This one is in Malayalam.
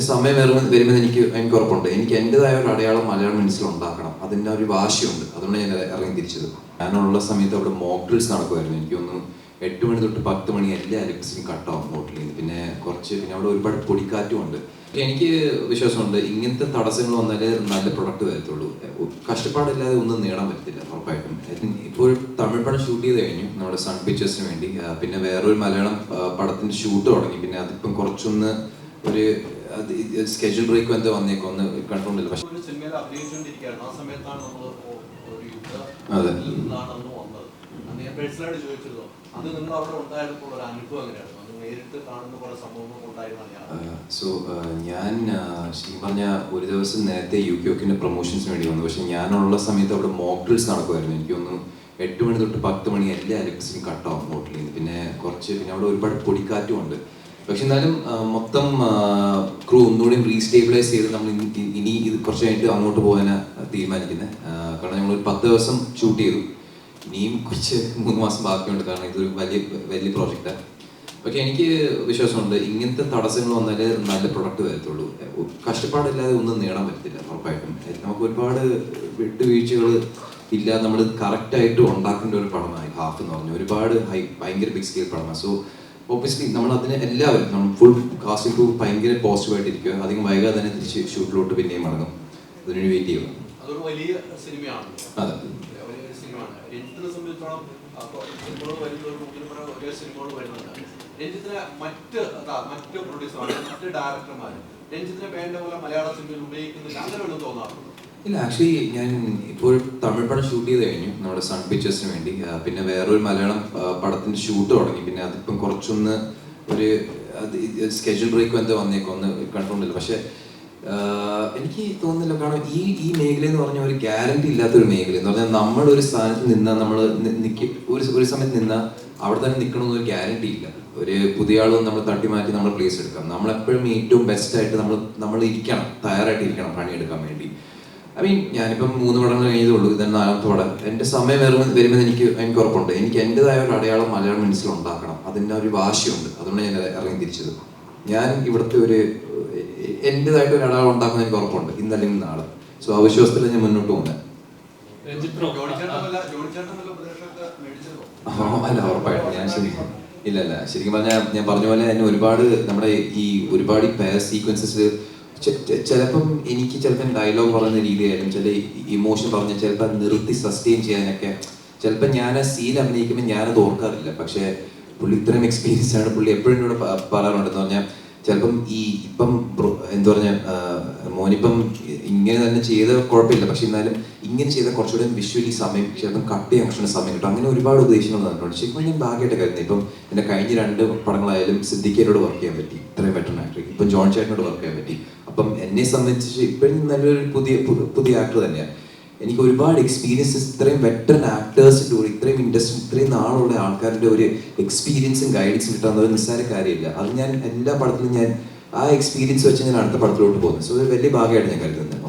എൻ്റെ സമയം വരുമെന്ന് എനിക്ക് ഉറപ്പുണ്ട്. എനിക്ക് എൻ്റെതായ ഒരു അടയാളം മലയാളം മനസ്സിൽ ഉണ്ടാക്കണം. അതിൻ്റെ ഒരു വാശിയുണ്ട്. അതുകൊണ്ട് ഞാൻ ഇറങ്ങി തിരിച്ചത്. ഞാനുള്ള സമയത്ത് അവിടെ മോക്ക് ഡ്രിൽസ് നടക്കുമായിരുന്നു. എനിക്കൊന്ന് 8 മണി തൊട്ട് 10 മണി എല്ലാ ഇലക്ട്രിസിറ്റിയും കട്ടാവും ഹോട്ടലിൽ നിന്ന്. പിന്നെ അവിടെ ഒരുപാട് പൊടിക്കാറ്റും ഉണ്ട്. എനിക്ക് വിശ്വാസമുണ്ട് ഇങ്ങനത്തെ തടസ്സങ്ങൾ വന്നാലേ നല്ല പ്രൊഡക്റ്റ് വരത്തുള്ളൂ. കഷ്ടപ്പാടില്ലാതെ ഒന്നും നേടാൻ പറ്റത്തില്ല ഉറപ്പായിട്ടും. ഇപ്പോൾ തമിഴ് പടം ഷൂട്ട് ചെയ്ത് കഴിഞ്ഞു നമ്മുടെ സൺ പിക്ചേഴ്സിന് വേണ്ടി. പിന്നെ വേറൊരു മലയാളം പടത്തിൻ്റെ ഷൂട്ട് തുടങ്ങി. പിന്നെ അതിപ്പം കുറച്ചൊന്ന് ഒരു സ്കെഡ്യൂൾ ബ്രേക്ക് എന്താ വന്നേക്കും ഒന്ന് കൺഫേം ഇല്ല. പക്ഷേ അതെ സോ ഞാൻ ശരിക്കും പറഞ്ഞ ഒരു ദിവസം നേരത്തെ UK പ്രൊമോഷൻസിന് വേണ്ടി വന്നു. പക്ഷെ ഞാനുള്ള സമയത്ത് അവിടെ മോക്ക് ഡ്രിൽസ് നടക്കുമായിരുന്നു. എനിക്കൊന്ന് 8 മണി തൊട്ട് 10 മണി എല്ലാ ഇലക്ട്രിസിറ്റിയും കട്ടാവും ഹോട്ടലിൽ നിന്ന്. പിന്നെ അവിടെ ഒരുപാട് പൊടിക്കാറ്റും ഉണ്ട്. പക്ഷെ എന്നാലും മൊത്തം ക്രൂ ഒന്നുകൂടിയും റീസ്റ്റേബിലൈസ് ചെയ്ത് നമ്മൾ ഇനി ഇത് കുറച്ച് കഴിഞ്ഞിട്ട് അങ്ങോട്ട് പോകാനാണ് തീരുമാനിക്കുന്നത്. കാരണം ഞങ്ങളൊരു 10 ദിവസം ഷൂട്ട് ചെയ്തു. ഇനിയും കുറച്ച് 3 മാസം ബാക്കിയുണ്ട്. കാരണം ഇതൊരു വലിയ പ്രോജക്റ്റാണ്. പക്ഷെ എനിക്ക് വിശ്വാസമുണ്ട് ഇങ്ങനത്തെ തടസ്സങ്ങൾ വന്നാലേ നല്ല പ്രൊഡക്റ്റ് വരത്തുള്ളൂ. കഷ്ടപ്പാടില്ലാതെ ഒന്നും നേടാൻ പറ്റത്തില്ല ഉറപ്പായിട്ടും. നമുക്ക് ഒരുപാട് വിട്ടുവീഴ്ചകൾ ഇല്ലാതെ നമ്മൾ കറക്റ്റായിട്ട് ഉണ്ടാക്കേണ്ട ഒരു പടമായി ഹാഫ് എന്ന് പറഞ്ഞു. ഒരുപാട് ഭയങ്കര ബിഗ് സ്കെയിൽ പടമാണ്. സോ ഒബ്വിയസ്ലി നമ്മൾ അതിന് എല്ലാവരും നമ്മൾ ഫുൾ കാസ്റ്റിംഗ് ക്രൂ ഭയങ്കര പോസിറ്റീവായിട്ടിരിക്കുക. അധികം വൈകാതെ തന്നെ തിരിച്ച് ഷൂട്ടിലോട്ട് പിന്നെയും മടങ്ങും. അതിനുവേണ്ടി വെയിറ്റ് ചെയ്യുക. അതൊരു വലിയ സിനിമയാണ്. അതെ രഞ്ജിത്തിനെ സംബന്ധിച്ചോളം ഒരേ സിനിമകൾ വരുന്നുണ്ട്. രഞ്ജിത്തിനെ മറ്റ് പ്രൊഡ്യൂസർമാർ മറ്റ് ഡയറക്ടർമാർ രഞ്ജിത്തിനെ വേണ്ട പോലെ മലയാള സിനിമയിൽ ഉപയോഗിക്കുന്നില്ല, അങ്ങനെ ഒന്നും തോന്നാറുണ്ട്? ഇല്ല, ആക്ച്വലി ഞാൻ ഇപ്പോൾ തമിഴ് പടം ഷൂട്ട് ചെയ്ത് കഴിഞ്ഞു നമ്മുടെ സൺ പിക്ചേഴ്സിന് വേണ്ടി. പിന്നെ വേറൊരു മലയാളം പടത്തിൻ്റെ ഷൂട്ട് തുടങ്ങി. പിന്നെ അതിപ്പം കുറച്ചൊന്ന് ഒരു സ്കെഡ്യൂൾ ബ്രേക്ക് എന്താ വന്നേക്കും ഒന്ന് കൺഫേം ഇല്ല. പക്ഷേ എനിക്ക് തോന്നുന്നില്ല. കാരണം ഈ മേഖല എന്ന് പറഞ്ഞാൽ ഒരു ഗ്യാരണ്ടി ഇല്ലാത്തൊരു മേഖല എന്ന് പറഞ്ഞാൽ നമ്മളൊരു സ്ഥാനത്ത് നിന്നാൽ നമ്മൾ ഒരു സമയത്ത് നിന്നാൽ അവിടെ തന്നെ നിൽക്കണമെന്നൊരു ഗ്യാരണ്ടി ഇല്ല. ഒരു പുതിയ ആളും നമ്മൾ തട്ടിമാറ്റി നമ്മൾ പ്ലേസ് എടുക്കാം. നമ്മളെപ്പോഴും ഏറ്റവും ബെസ്റ്റായിട്ട് നമ്മൾ ഇരിക്കണം, തയ്യാറായിട്ടിരിക്കണം പണിയെടുക്കാൻ വേണ്ടി. ഞാനിപ്പം 3 പടങ്ങൾ കഴിഞ്ഞതുള്ളൂ. ഇതാണ് 4ാമത്തെ പടം. എൻ്റെ സമയം വരുമെന്ന് എനിക്ക് ഉറപ്പുണ്ട്. എനിക്ക് എൻ്റെതായ ഒരു അടയാളം മലയാളം മനസ്സിൽ ഉണ്ടാക്കണം. അതിൻ്റെ ഒരു വാശിയുണ്ട്. അതുകൊണ്ട് ഞാൻ ഇറങ്ങി തിരിച്ചത്. ഞാൻ ഇവിടുത്തെ എൻ്റെതായിട്ട് ഒരു അടയാളം ഉണ്ടാക്കുന്ന എനിക്ക് ഉറപ്പുണ്ട് ഇന്നല്ലെങ്കിൽ നാളെ. സോ ആ വിശ്വാസത്തിൽ ഞാൻ മുന്നോട്ട് പോകുന്നത്. അല്ല, ഉറപ്പായിട്ടും ഞാൻ ഇല്ല ശരിക്കും പറഞ്ഞാൽ ഞാൻ പറഞ്ഞ പോലെ തന്നെ ഒരുപാട് നമ്മുടെ ഒരുപാട് പെയർ സീക്വൻസസ് ചിലപ്പം ഡയലോഗ് പറയുന്ന രീതിയായാലും ചില ഇമോഷൻ പറഞ്ഞാൽ ചിലപ്പോൾ നിർത്തി സസ്റ്റെയിൻ ചെയ്യാനൊക്കെ ചിലപ്പോൾ ഞാൻ ആ സീൻ അഭിനയിക്കുമ്പോൾ ഞാനത് ഓർക്കാറില്ല. പക്ഷേ പുള്ളി ഇത്രയും എക്സ്പീരിയൻസ് ആണ്. പുള്ളി എപ്പോഴും എന്നോട് പറയാറുണ്ടെന്ന് പറഞ്ഞാൽ ചിലപ്പം ഇപ്പം എന്താ പറഞ്ഞാൽ മോനിപ്പം ഇങ്ങനെ തന്നെ ചെയ്ത കുഴപ്പമില്ല, പക്ഷെ എന്നാലും ഇങ്ങനെ ചെയ്ത കുറച്ചുകൂടെ വിഷ്വലി സമയം ചിലപ്പം കട്ട് ചെയ്യാൻ കുറച്ചുകൂടെ സമയം കിട്ടും. അങ്ങനെ ഒരുപാട് ഉപദേശങ്ങൾ തന്നിട്ടുണ്ട്. ശരിക്കും ഞാൻ ഭാഗ്യമായിട്ട് കരുതുന്നത്. ഇപ്പം എൻ്റെ കഴിഞ്ഞ 2 പടങ്ങളായാലും സിദ്ദിഖിനോട് വർക്ക് ചെയ്യാൻ പറ്റി, ഇത്രയും ബെറ്റർ ആക്ടർ. ഇപ്പം ജോൺ ചേട്ടനോട് വർക്ക് ചെയ്യാൻ പറ്റി. അപ്പം എന്നെ സംബന്ധിച്ച് ഇപ്പോഴും നല്ലൊരു പുതിയ ആക്ടർ തന്നെയാണ്. എനിക്ക് ഒരുപാട് എക്സ്പീരിയൻസസ്, ഇത്രയും വെറ്ററൻ ആക്ടേഴ്സിൻ്റെ കൂടെ ഇത്രയും ഇൻഡസ്ട്രി ഇത്രയും നാളുള്ള ആൾക്കാരുടെ ഒരു എക്സ്പീരിയൻസും ഗൈഡൻസും കിട്ടാൻ ഒരു നിസ്സാര കാര്യമില്ല. അത് ഞാൻ എല്ലാ പടത്തിലും ഞാൻ ആ എക്സ്പീരിയൻസ് വെച്ച് ഞാൻ അടുത്ത പടത്തിലോട്ട് പോകുന്നത്. സോ ഒരു വലിയ ഭാഗമായിട്ട് ഞാൻ കരുതുന്നത്.